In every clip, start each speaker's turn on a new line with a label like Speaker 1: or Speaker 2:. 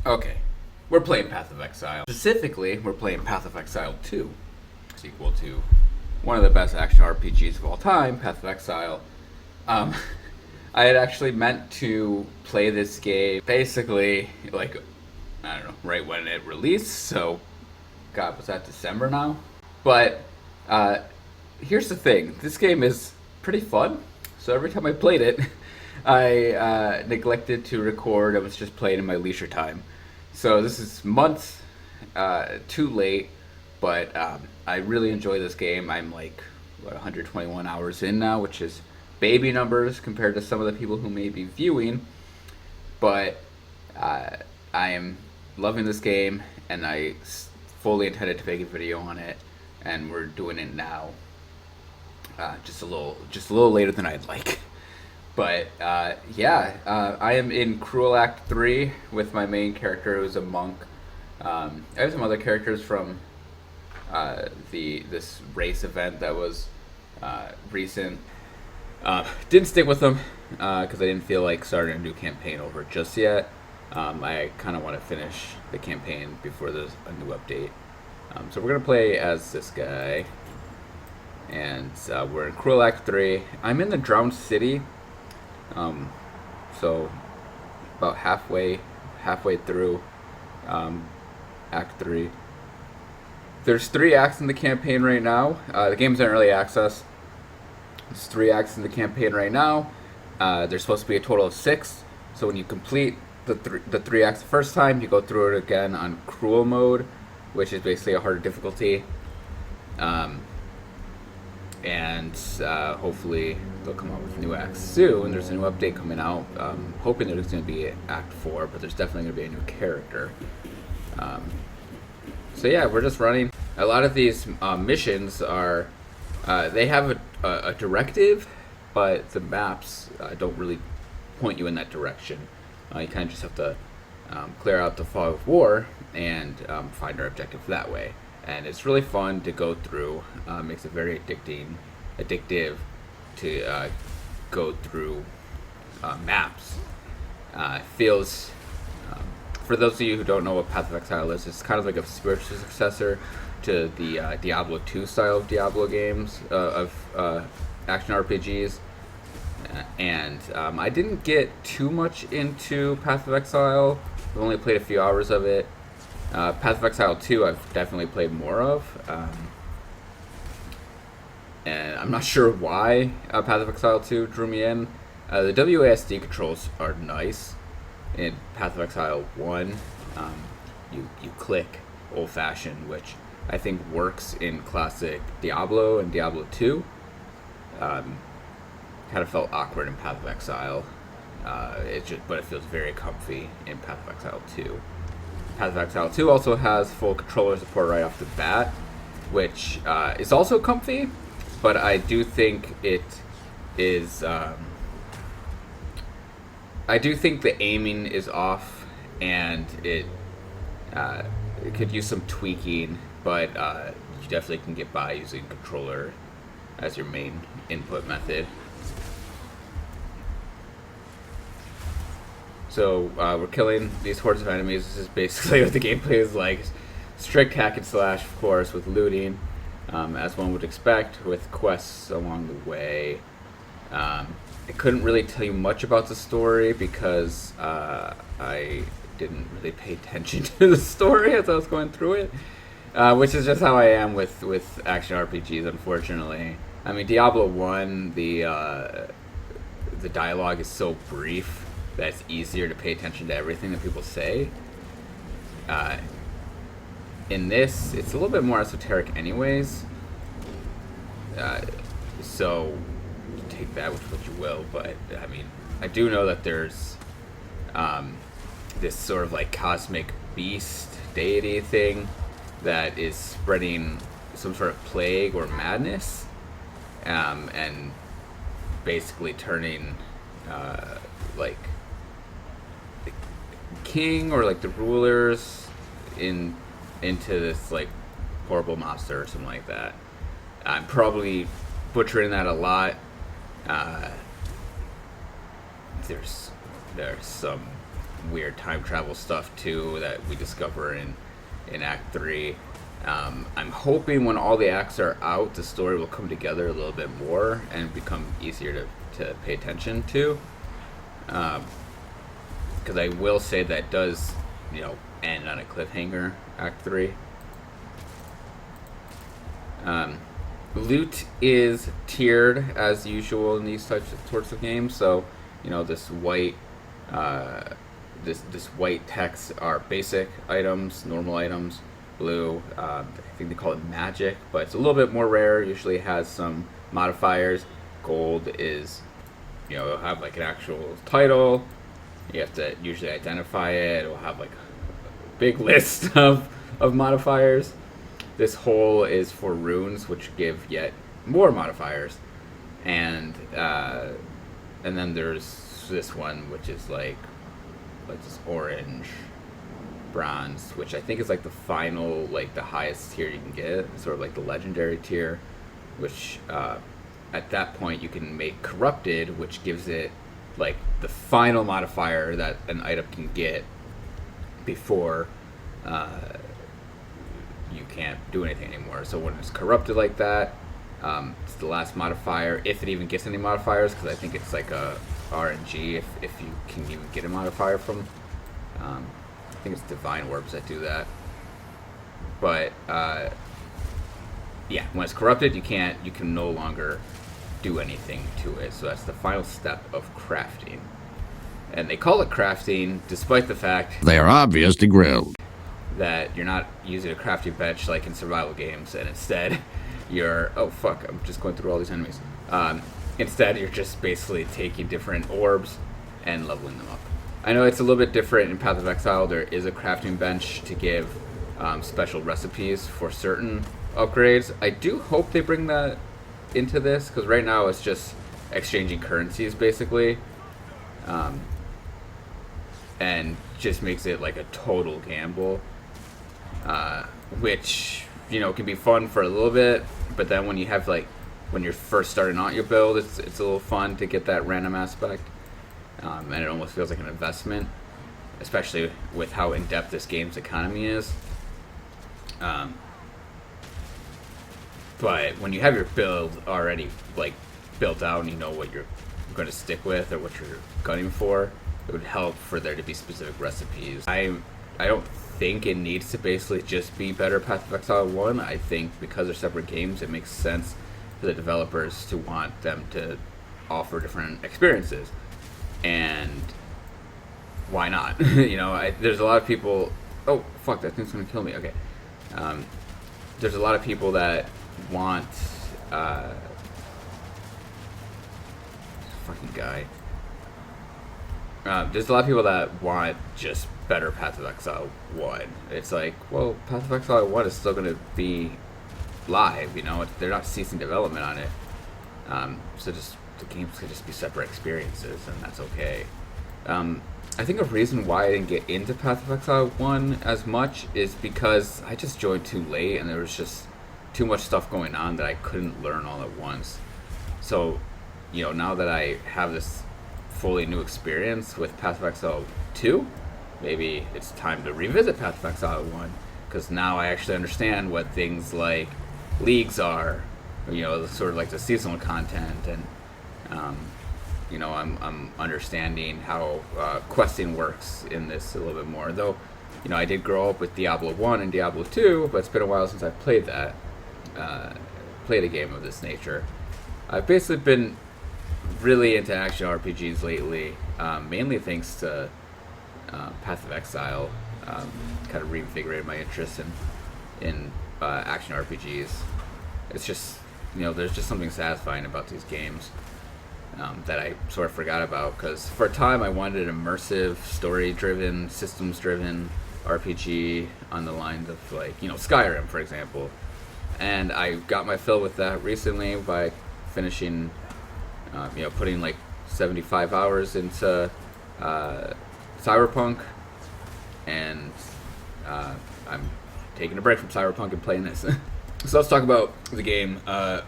Speaker 1: Okay, we're playing Path of Exile. Specifically, we're playing Path of Exile 2, sequel to one of the best action RPGs of all time, Path of Exile. Um, I had actually meant to play this game basically, like, I don't know, right when it released, so, God, was that December now? But, here's the thing, this game is pretty fun, so every time I played it, I neglected to record. I was just playing in my leisure time. So this is months too late, but I really enjoy this game. I'm like, 121 hours in now, which is baby numbers compared to some of the people who may be viewing. But I am loving this game, and I fully intended to make a video on it, and we're doing it now. Just a little later than I'd like. But I am in Cruel Act 3 with my main character, who's a monk. I have some other characters from this race event that was recent. Didn't stick with them because I didn't feel like starting a new campaign over just yet. I kind of want to finish the campaign before there's a new update. So we're going to play as this guy. And we're in Cruel Act 3. I'm in the Drowned City. So about halfway through Act 3. There's 3 acts in the campaign right now. The game's in early access. There's 3 acts in the campaign right now. There's supposed to be a total of 6. So when you complete the 3 acts the first time, you go through it again on Cruel mode, which is basically a harder difficulty. And hopefully they'll come out with new acts soon. There's a new update coming out. Hoping there's going to be Act 4, but there's definitely going to be a new character. So yeah, we're just running. A lot of these missions are, they have a directive, but the maps don't really point you in that direction. You kind of just have to clear out the fog of war and find our objective that way. And it's really fun to go through. Makes it very addictive to go through maps. Feels, for those of you who don't know what Path of Exile is, it's kind of like a spiritual successor to the Diablo 2 style of Diablo games, of action RPGs. And I didn't get too much into Path of Exile. I've only played a few hours of it. Path of Exile 2 I've definitely played more of, and I'm not sure why Path of Exile 2 drew me in. The WASD controls are nice. In Path of Exile 1, you click old-fashioned, which I think works in classic Diablo and Diablo 2. Kind of felt awkward in Path of Exile, but it feels very comfy in Path of Exile 2. Path of Exile 2 also has full controller support right off the bat, which is also comfy, but I do think it is. I do think the aiming is off, and it could use some tweaking, but you definitely can get by using controller as your main input method. So we're killing these hordes of enemies. This is basically what the gameplay is like. Strict hack and slash, of course, with looting, as one would expect, with quests along the way. I couldn't really tell you much about the story because I didn't really pay attention to the story as I was going through it, which is just how I am with action RPGs, unfortunately. I mean, Diablo 1, the dialogue is so brief that it's easier to pay attention to everything that people say. In this, it's a little bit more esoteric anyways. So take that with what you will, but I mean, I do know that there's this sort of like cosmic beast deity thing that is spreading some sort of plague or madness, and basically turning like the king or like the rulers into this like horrible monster or something like that. I'm probably butchering that a lot. There's some weird time travel stuff too that we discover in Act 3. I'm hoping when all the acts are out, the story will come together a little bit more and become easier to pay attention to. Because I will say that does, end on a cliffhanger, Act 3. Loot is tiered as usual in these sorts of games. So, this white this white text are basic items, normal items. Blue, I think they call it magic, but it's a little bit more rare. Usually has some modifiers. Gold is, it'll have like an actual title. You have to usually identify it. It'll have like a big list of modifiers. This hole is for runes, which give yet more modifiers, and then there's this one, which is like this orange, bronze, which I think is like the final, like the highest tier you can get, sort of like the legendary tier, which at that point you can make corrupted, which gives it like the final modifier that an item can get before you can't do anything anymore. So when it's corrupted like that, it's the last modifier, if it even gets any modifiers, because I think it's like a RNG if you can even get a modifier from. I think it's divine orbs that do that. But yeah, when it's corrupted, you can no longer do anything to it. So that's the final step of crafting. And they call it crafting despite the fact
Speaker 2: they are obviously grilled.
Speaker 1: That you're not using a crafting bench like in survival games, and instead you're I'm just going through all these enemies. Instead you're just basically taking different orbs and leveling them up. I know it's a little bit different in Path of Exile. There is a crafting bench to give special recipes for certain upgrades. I do hope they bring that into this, because right now it's just exchanging currencies basically, and just makes it like a total gamble, which can be fun for a little bit, but then when you're first starting out your build, it's a little fun to get that random aspect. And it almost feels like an investment, especially with how in-depth this game's economy is. But when you have your build already built out and you know what you're going to stick with or what you're gunning for, it would help for there to be specific recipes. I don't think it needs to basically just be better Path of Exile 1. I think because they're separate games, it makes sense for the developers to want them to offer different experiences. And why not? There's a lot of people. Oh fuck! That thing's gonna kill me. Okay. There's a lot of people that want. Fucking guy. There's a lot of people that want just better Path of Exile 1. It's like, well, Path of Exile 1 is still gonna be live. They're not ceasing development on it. So just. The games could just be separate experiences, and that's okay. I think a reason why I didn't get into Path of Exile 1 as much is because I just joined too late, and there was just too much stuff going on that I couldn't learn all at once. So, now that I have this fully new experience with Path of Exile 2, maybe it's time to revisit Path of Exile 1, because now I actually understand what things like leagues are, sort of like the seasonal content, and I'm understanding how questing works in this a little bit more. Though, I did grow up with Diablo 1 and Diablo 2, but it's been a while since I've played that. Played a game of this nature. I've basically been really into action RPGs lately, mainly thanks to Path of Exile. Kind of reinvigorated my interest in action RPGs. It's just, there's just something satisfying about these games. That I sort of forgot about, because for a time I wanted an immersive, story-driven, systems-driven RPG on the lines of Skyrim, for example. And I got my fill with that recently by finishing, putting 75 hours into Cyberpunk, and I'm taking a break from Cyberpunk and playing this. So let's talk about the game that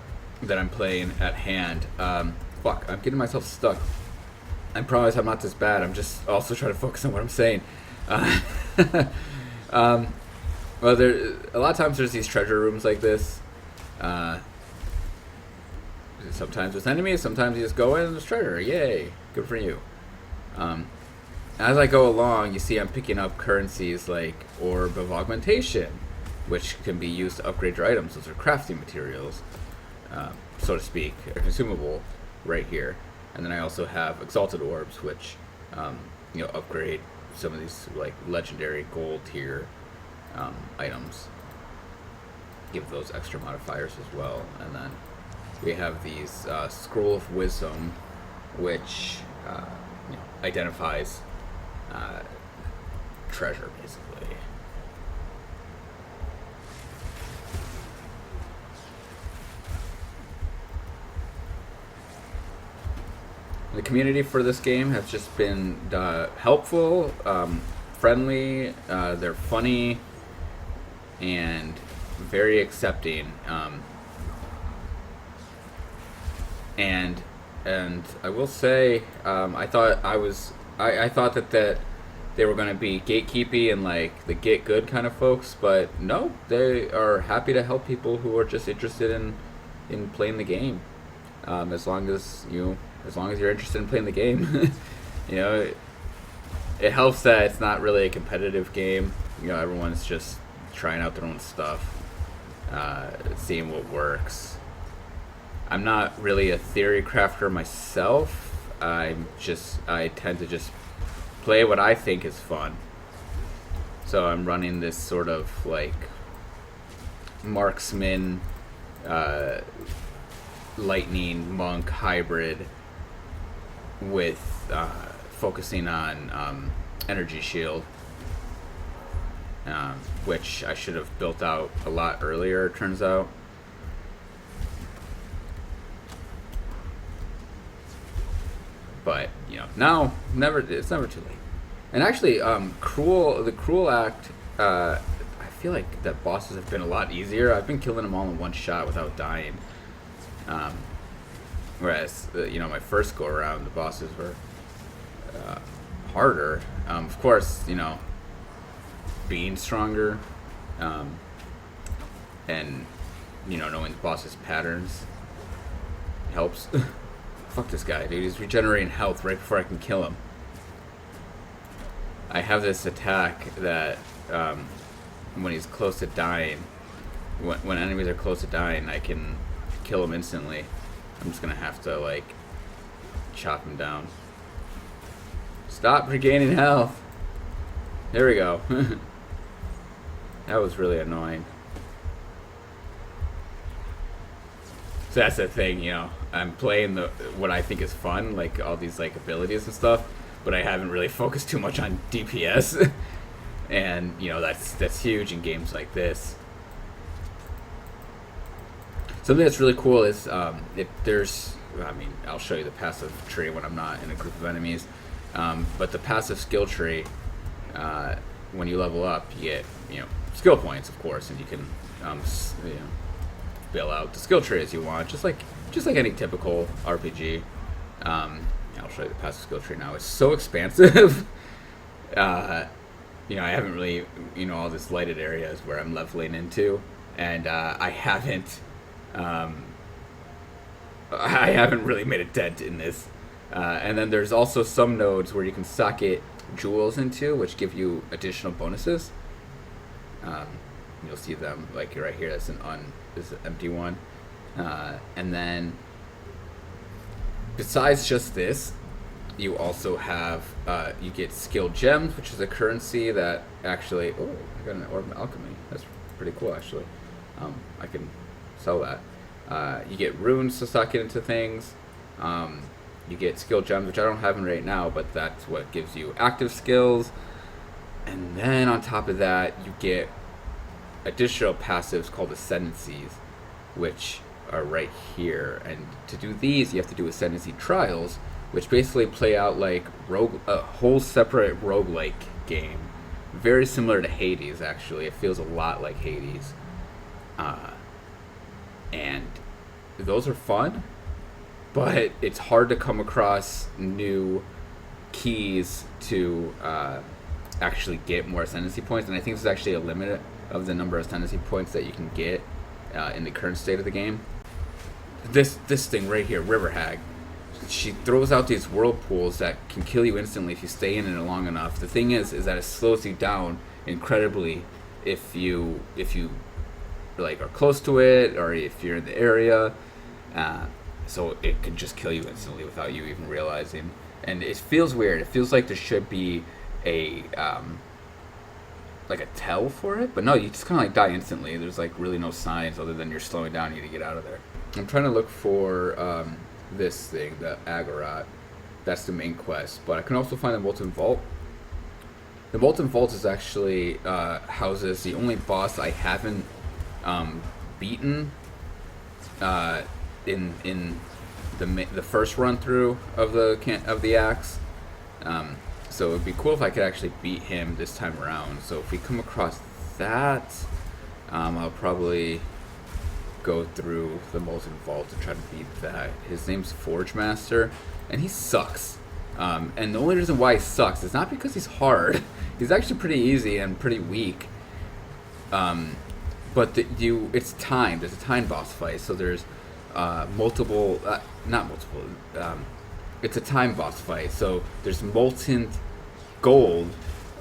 Speaker 1: I'm playing at hand. Fuck, I'm getting myself stuck. I promise I'm not this bad. I'm just also trying to focus on what I'm saying. Uh, um, well, there a lot of times there's these treasure rooms like this. Uh, Sometimes with enemies, sometimes you just go in and there's treasure. Yay, good for you. Um, as I go along, you see I'm picking up currencies like Orb of Augmentation, which can be used to upgrade your items. Those are crafting materials, so to speak, a consumable right here. And then I also have Exalted Orbs, which upgrade some of these like legendary gold tier items. Give those extra modifiers as well. And then we have these Scroll of Wisdom, which identifies treasure, basically. The community for this game has just been helpful, friendly, they're funny, and very accepting. And I will say, I thought that they were going to be gatekeepy and like the get good kind of folks, but no, they are happy to help people who are just interested in playing the game. As long as you're interested in playing the game, it helps that it's not really a competitive game. Everyone's just trying out their own stuff, seeing what works. I'm not really a theory crafter myself. I tend to just play what I think is fun. So I'm running this sort of like marksman, lightning monk hybrid with focusing on energy shield, which I should have built out a lot earlier, it turns out. But now it's never too late. And actually, the Cruel Act. I feel like that bosses have been a lot easier. I've been killing them all in one shot without dying. Whereas my first go around, the bosses were harder. Of course, being stronger, and knowing the boss's patterns helps. Fuck this guy, dude. He's regenerating health right before I can kill him. I have this attack that when he's close to dying, when enemies are close to dying, I can kill him instantly. I'm just gonna have to like chop him down. Stop regaining health. There we go. That was really annoying. So that's the thing, I'm playing what I think is fun, like all these like abilities and stuff, but I haven't really focused too much on DPS, and that's huge in games like this. Something that's really cool is I'll show you the passive tree when I'm not in a group of enemies, but the passive skill tree, when you level up, you get skill points, of course, and you can fill out the skill tree as you want, just like any typical RPG. I'll show you the passive skill tree now. It's so expansive. I haven't really, all this lighted areas where I'm leveling into, and I haven't really made a dent in this. And then there's also some nodes where you can socket jewels into, which give you additional bonuses. You'll see them like right here. This is an empty one. And then besides just this, you also have you get skill gems, which is a currency that actually. Oh, I got an orb of alchemy. That's pretty cool, actually. I can sell that. You get runes to suck it into things. You get skill gems, which I don't have in right now, but that's what gives you active skills. And then on top of that, you get additional passives called ascendancies, which are right here. And to do these, you have to do ascendancy trials, which basically play out like a whole separate roguelike game. Very similar to Hades, actually. It feels a lot like Hades. And those are fun, but it's hard to come across new keys to actually get more ascendancy points, and I think there's actually a limit of the number of ascendancy points that you can get in the current state of the game. This thing right here, River Hag, she throws out these whirlpools that can kill you instantly if you stay in it long enough. The thing is that it slows you down incredibly if you like are close to it or if you're in the area. So it could just kill you instantly without you even realizing. And it feels weird. It feels like there should be a like a tell for it, but no, you just kind of like die instantly. There's like really no signs other than you're slowing down. You need to get out of there. I'm trying to look for this thing, the Agorot. That's the main quest, but I can also find the Molten Vault. The Molten Vault is actually houses the only boss I haven't beaten in the first run through of the axe. So it'd be cool if I could actually beat him this time around. So if we come across that, I'll probably go through the Molten Vault to try to beat that. His name's Forge Master, and he sucks. And the only reason why he sucks is not because he's hard. He's actually pretty easy and pretty weak. But it's timed. There's a timed boss fight, so there's it's a time boss fight, so there's molten gold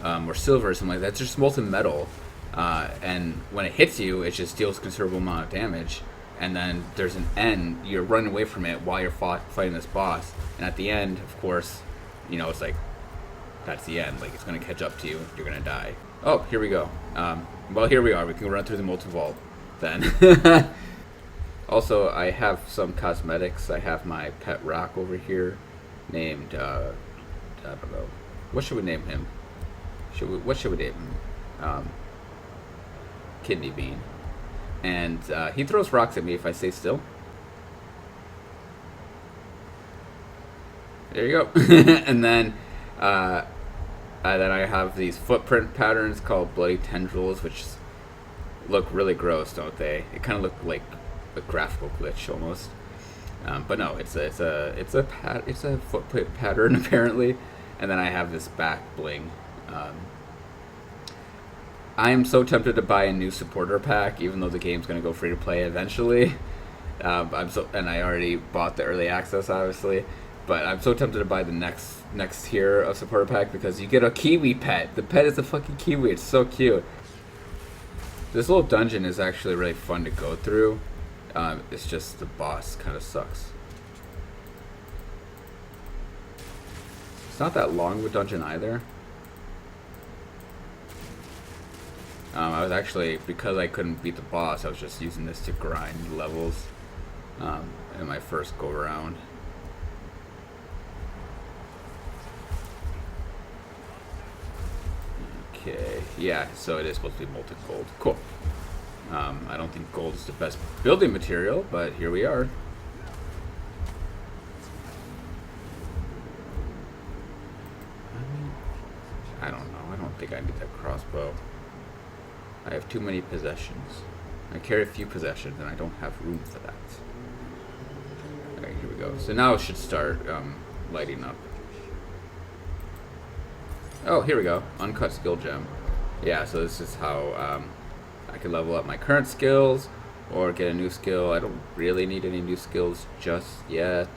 Speaker 1: or silver or something like that. It's just molten metal, and when it hits you, it just deals a considerable amount of damage. And then there's an end. You're running away from it while you're fighting this boss, and at the end, of course, it's like that's the end. Like it's gonna catch up to you. You're gonna die. Oh, here we go. Well, here we are. We can run through the Molten Vault then. Also, I have some cosmetics. I have my pet rock over here, named I don't know. What should we name him? What should we name him? Kidney Bean. And he throws rocks at me if I stay still. There you go. And then I have these footprint patterns called Bloody Tendrils, which look really gross, don't they? It kind of look like a graphical glitch almost. But no, it's a footprint pattern apparently. And then I have this back bling. I am so tempted to buy a new supporter pack, even though the game's going to go free to play eventually. And I already bought the early access, obviously. But I'm so tempted to buy the next tier of supporter pack because you get a kiwi pet. The pet is a fucking kiwi. It's so cute. This little dungeon is actually really fun to go through. It's just the boss kind of sucks. It's not that long of a dungeon either. I was actually, because I couldn't beat the boss, I was just using this to grind levels in my first go around. Okay, yeah, so it is supposed to be molten gold. Cool. I don't think gold is the best building material, but here we are. I don't know. I don't think I need that crossbow. I have too many possessions. I carry a few possessions, and I don't have room for that. Alright, here we go. So now it should start lighting up. Oh, here we go. Uncut skill gem. Yeah, so this is how I can level up my current skills or get a new skill. I don't really need any new skills just yet.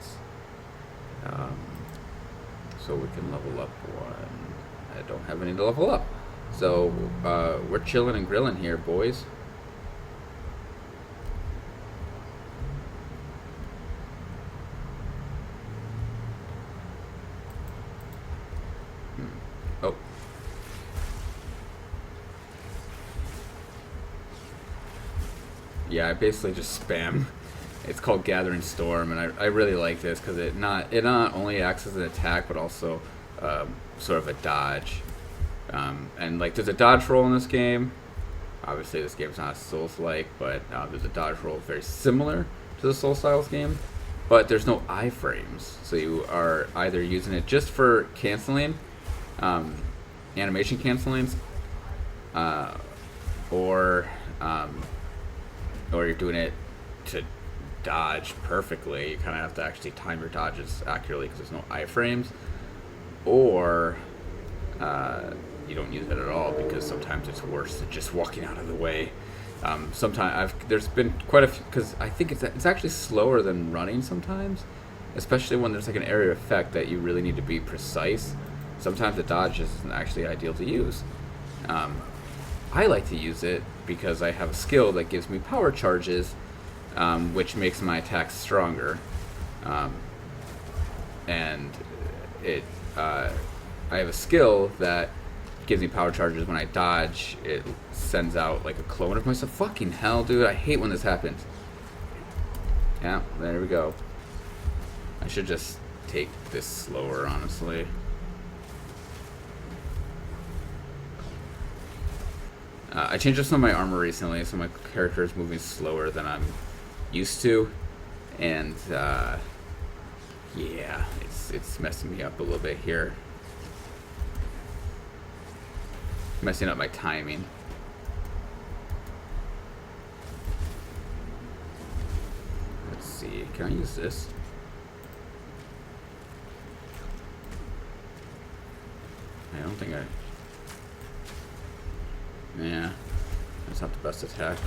Speaker 1: So we can level up one. I don't have any to level up. So we're chilling and grilling here, boys. Oh. Yeah, I basically just spam. It's called Gathering Storm, and I really like this because it not only acts as an attack, but also sort of a dodge. And like there's a dodge roll in this game. Obviously this game's not Souls-like, but there's a dodge roll very similar to the Soul-Styles game. But there's no iframes, so you are either using it just for canceling, animation cancelings, or you're doing it to dodge perfectly. You kind of have to actually time your dodges accurately because there's no iframes. or you don't use it at all because sometimes it's worse than just walking out of the way. Sometimes there's been quite a few, because I think it's actually slower than running sometimes, especially when there's like an area effect that you really need to be precise. Sometimes the dodge isn't actually ideal to use. I like to use it because I have a skill that gives me power charges, which makes my attacks stronger. And I have a skill that gives me power charges when I dodge. It sends out like a clone of myself. Fucking hell, dude! I hate when this happens. Yeah, there we go. I should just take this slower, honestly. I changed up some of my armor recently, so my character is moving slower than I'm used to, and yeah, it's messing me up a little bit here. Messing up my timing. Let's see, can I use this? I don't think I... Yeah, that's not the best attack.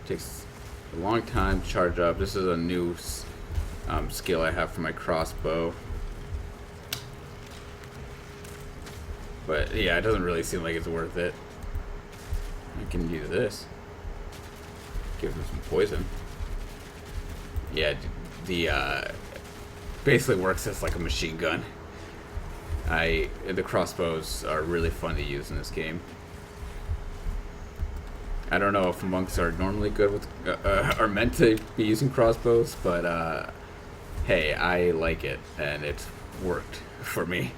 Speaker 1: Takes a long time to charge up. This is a new skill I have for my crossbow. But yeah, it doesn't really seem like it's worth it. I can use this. Give him some poison. Yeah, the basically works as like a machine gun. The crossbows are really fun to use in this game. I don't know if monks are normally good with, are meant to be using crossbows, but hey, I like it, and it's worked for me.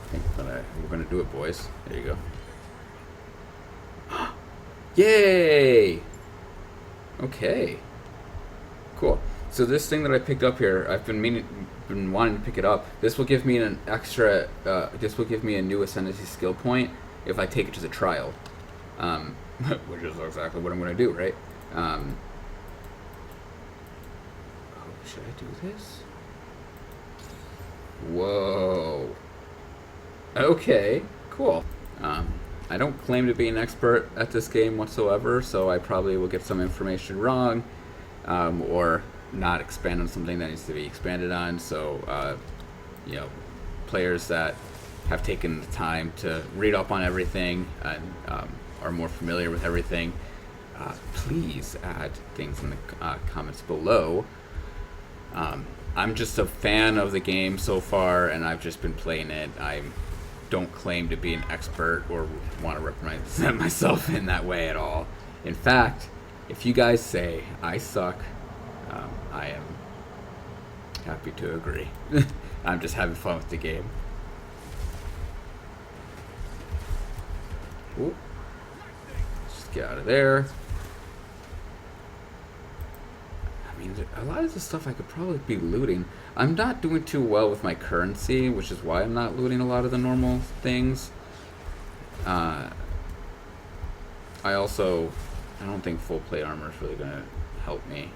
Speaker 1: I think we're gonna do it, boys. There you go. Yay! Okay. Cool. So this thing that I picked up here, I've been wanting to pick it up. This will give me an extra. This will give me a new ascendancy skill point if I take it to the trial, which is exactly what I'm going to do, right? Oh, should I do this? Whoa. Okay. Cool. I don't claim to be an expert at this game whatsoever, so I probably will get some information wrong, or not expand on something that needs to be expanded on. So, you know, players that have taken the time to read up on everything and are more familiar with everything, please add things in the comments below. I'm just a fan of the game so far, and I've just been playing it. I don't claim to be an expert or want to represent myself in that way at all. In fact, if you guys say I suck, I am happy to agree. I'm just having fun with the game. Ooh. Just get out of there. I mean, a lot of the stuff I could probably be looting. I'm not doing too well with my currency, which is why I'm not looting a lot of the normal things. I don't think full plate armor is really gonna help me.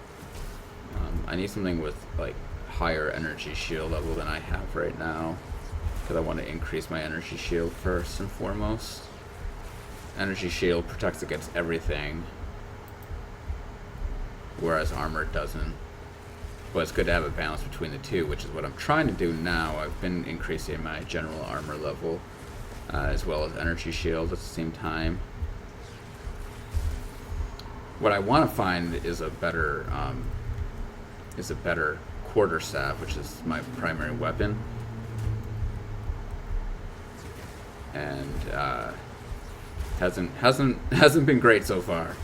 Speaker 1: I need something with like higher energy shield level than I have right now, because I want to increase my energy shield first and foremost. Energy shield protects against everything, whereas armor doesn't. But it's good to have a balance between the two, which is what I'm trying to do now. I've been increasing my general armor level, as well as energy shield at the same time. What I want to find is a better quarterstaff, which is my primary weapon, and hasn't been great so far.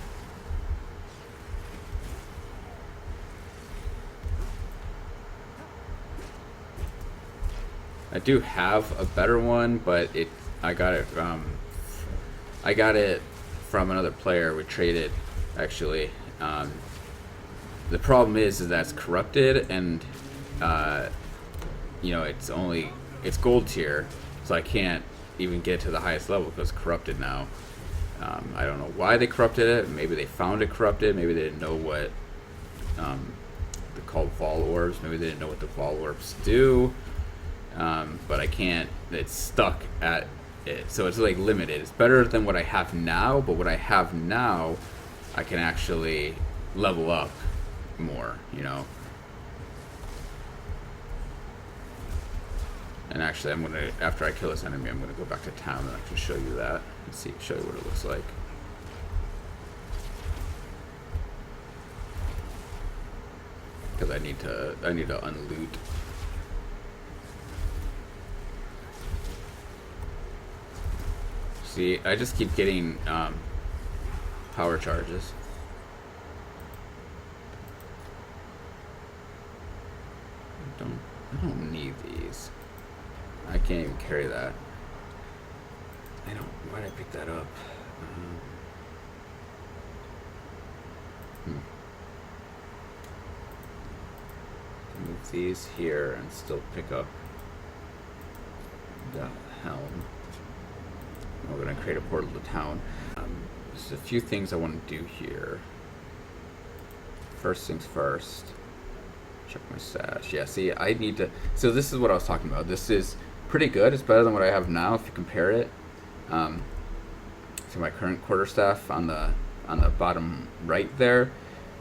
Speaker 1: I do have a better one, but I got it from another player. We traded, actually. The problem is that it's corrupted, and you know, it's gold tier, so I can't even get to the highest level because it's corrupted now. I don't know why they corrupted it. Maybe they found it corrupted. Maybe they didn't know what they're called Vol Orbs. Maybe they didn't know what the Vol Orbs do. But I can't. It's stuck at it, so it's like limited. It's better than what I have now, but what I have now, I can actually level up more. You know. And actually, I'm gonna, after I kill this enemy, I'm gonna go back to town and I can show you that and show you what it looks like. Because I need to unloot. See, I just keep getting power charges. I don't need these. I can't even carry that. Why did I pick that up? Move these here and still pick up the helm. We're gonna create a portal to town. There's a few things I want to do here. First things first. Check my stash. Yeah, see, I need to. So this is what I was talking about. This is pretty good. It's better than what I have now if you compare it to my current quarterstaff on the bottom right there.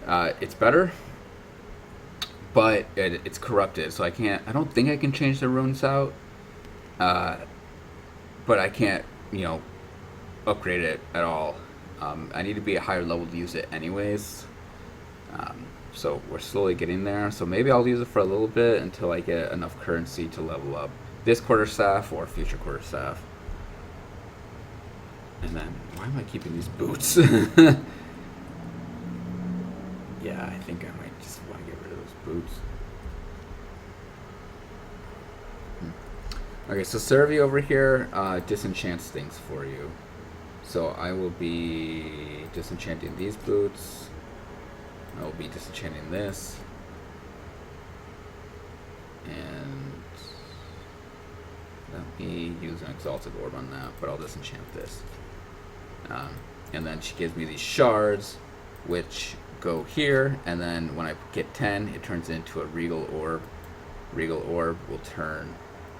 Speaker 1: It's better, but it's corrupted, so I don't think I can change the runes out. But I can't, upgrade it at all. I need to be a higher level to use it anyways. So we're slowly getting there. So maybe I'll use it for a little bit until I get enough currency to level up this quarterstaff or future quarterstaff. And then, why am I keeping these boots? Yeah, I think I might just want to get rid of those boots. Okay, so Servi over here disenchants things for you. So I will be disenchanting these boots. I will be disenchanting this. And let me use an Exalted Orb on that, but I'll disenchant this. And then she gives me these shards, which go here, and then when I get 10, it turns into a Regal Orb. Regal Orb will turn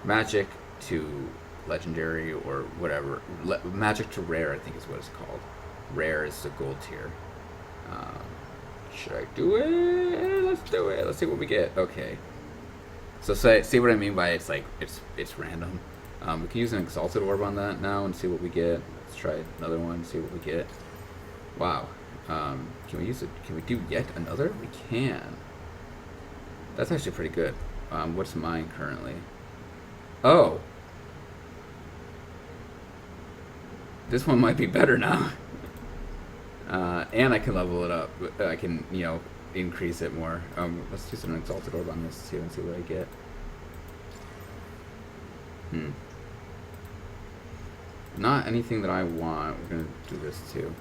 Speaker 1: magic to legendary or whatever. Magic to rare, I think is what it's called. Rare is the gold tier. Should I do it? Let's do it. Let's see what we get. Okay. So see what I mean by it's like it's random. We can use an Exalted Orb on that now and see what we get. Let's try another one, see what we get. Wow. Can we use it? Can we do yet another? We can. That's actually pretty good. What's mine currently? Oh. This one might be better now. And I can level it up. I can, increase it more. Let's do some Exalted Orb on this too and see what I get. Not anything that I want. We're gonna do this too.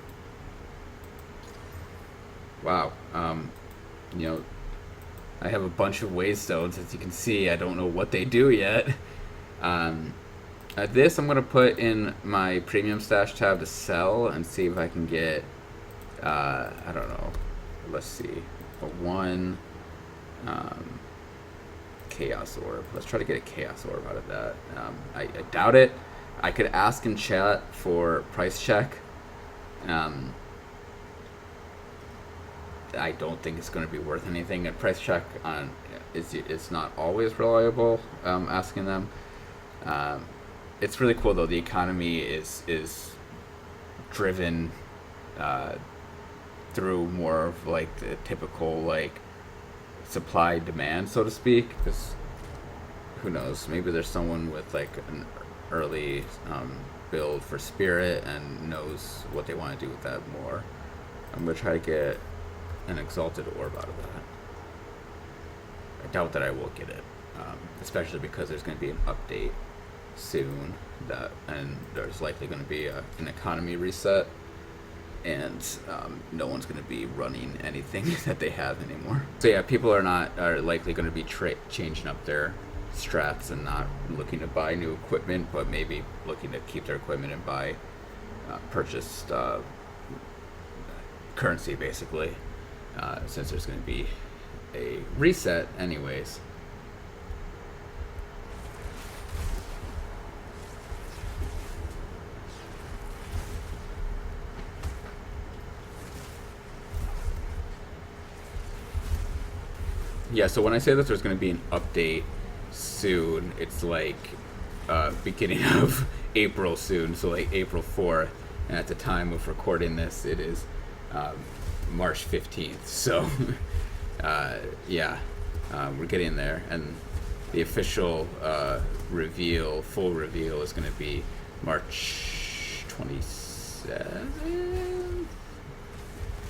Speaker 1: Wow. I have a bunch of Waystones, as you can see. I don't know what they do yet. This I'm gonna put in my premium stash tab to sell and see if I can get. I don't know. Let's see. One Chaos Orb. Let's try to get a Chaos Orb out of that. I doubt it. I could ask in chat for price check. I don't think it's going to be worth anything. A price check on it's not always reliable. Asking them. It's really cool though. The economy is driven through more of like the typical like supply demand, so to speak. Because who knows? Maybe there's someone with like an early build for spirit and knows what they want to do with that more. I'm gonna try to get an Exalted Orb out of that. I doubt that I will get it, especially because there's going to be an update soon and there's likely going to be an economy reset, and no one's going to be running anything that they have anymore. So yeah, people are likely going to be changing up their strats and not looking to buy new equipment, but maybe looking to keep their equipment and buy purchased currency, basically, since there's going to be a reset anyways. Yeah, so when I say that there's going to be an update soon, it's like beginning of April soon, so like April 4th. And at the time of recording this, it is March 15th. So, yeah, we're getting there. And the official full reveal, is going to be March 27th?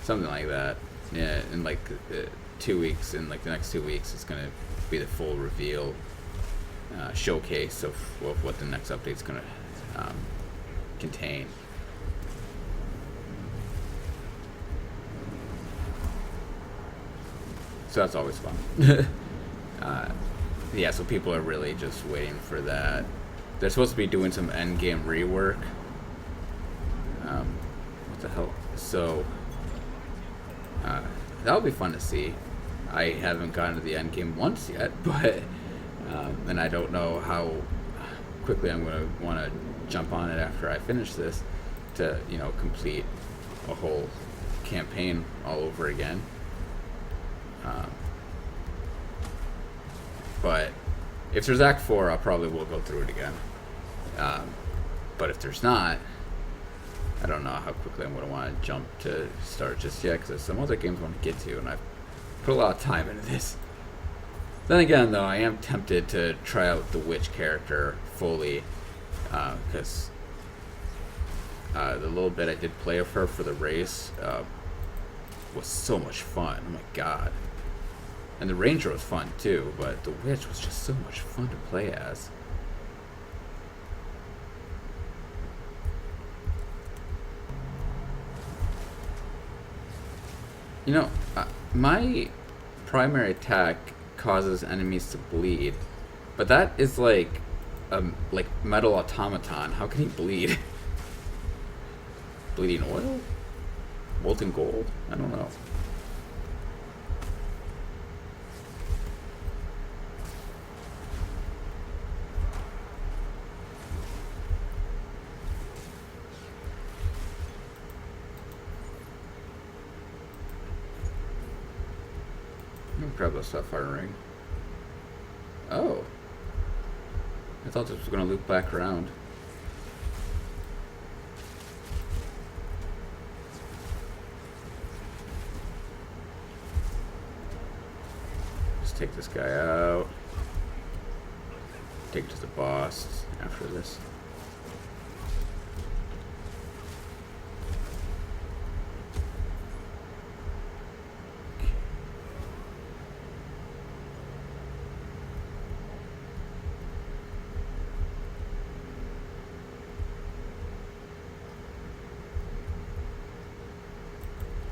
Speaker 1: Something like that. Yeah, in like 2 weeks, in like the next 2 weeks, it's going to be the full reveal showcase of what the next update is going to contain. So that's always fun. Yeah, so people are really just waiting for that. They're supposed to be doing some endgame rework. What the hell? So that'll be fun to see. I haven't gotten to the endgame once yet, but and I don't know how quickly I'm going to want to jump on it after I finish this to, complete a whole campaign all over again. But if there's Act 4, I probably will go through it again. But if there's not, I don't know how quickly I'm going to want to jump to start just yet, because there's some other games I want to get to, and I've put a lot of time into this. Then again, though, I am tempted to try out the witch character fully, because the little bit I did play of her for the race was so much fun. Oh my god. And the ranger was fun too, but the witch was just so much fun to play as. My primary attack causes enemies to bleed, but that is like metal automaton. How can he bleed? Bleeding oil? Molten gold? I don't know. Grab the sapphire ring. Oh. I thought this was going to loop back around. Just take this guy out. Take it to the boss after this.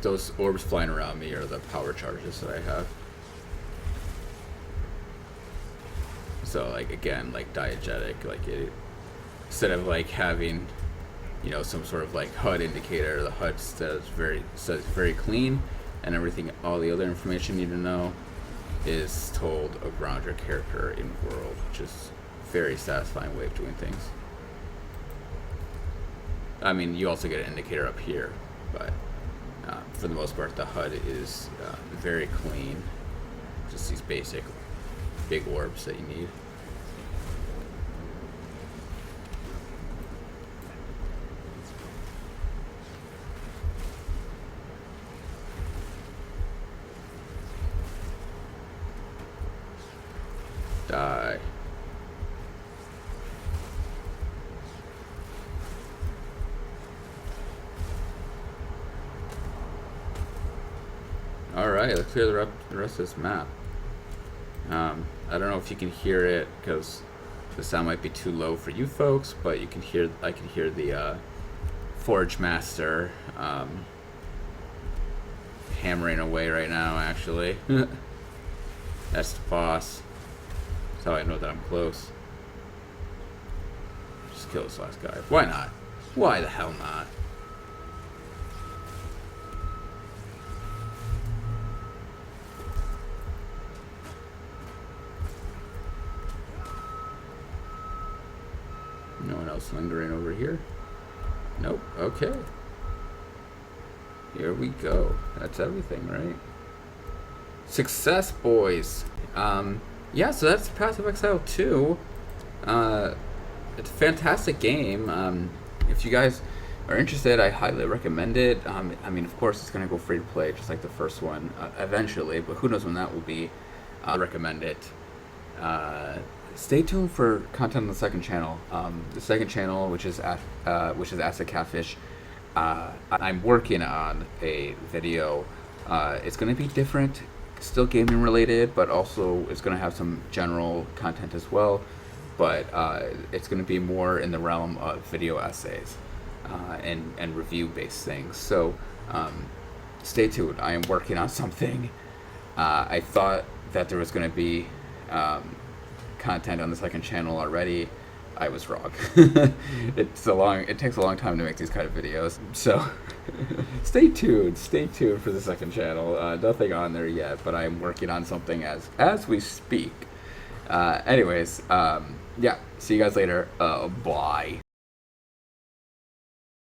Speaker 1: Those orbs flying around me are the power charges that I have. So, again, diegetic, instead of having, some sort of HUD indicator, the HUD says very clean, and everything, all the other information you need to know is told around your character in world, which is a very satisfying way of doing things. I mean, you also get an indicator up here, but for the most part, the HUD is very clean. Just these basic big orbs that you need. Die. Alright, let's clear the rest of this map. I don't know if you can hear it because the sound might be too low for you folks, but I can hear the Forge Master hammering away right now, actually. That's the boss. That's how I know that I'm close. Just kill this last guy. Why not? Why the hell not? No one else lingering over here? Nope. Okay. Here we go. That's everything, right? Success, boys. Yeah, so that's Path of Exile 2. It's a fantastic game. If you guys are interested, I highly recommend it. I mean, of course, it's going to go free to play, just like the first one, eventually, but who knows when that will be. I recommend it. Stay tuned for content on the second channel. The second channel, which is Acid Catfish, I'm working on a video. It's going to be different, still gaming related, but also it's going to have some general content as well. But it's going to be more in the realm of video essays and review-based things. So stay tuned. I am working on something. I thought that there was going to be content on the second channel already. I was wrong. It takes a long time to make these kind of videos. So stay tuned for the second channel. Nothing on there yet, but I'm working on something as we speak. Anyways, yeah, see you guys later. Bye.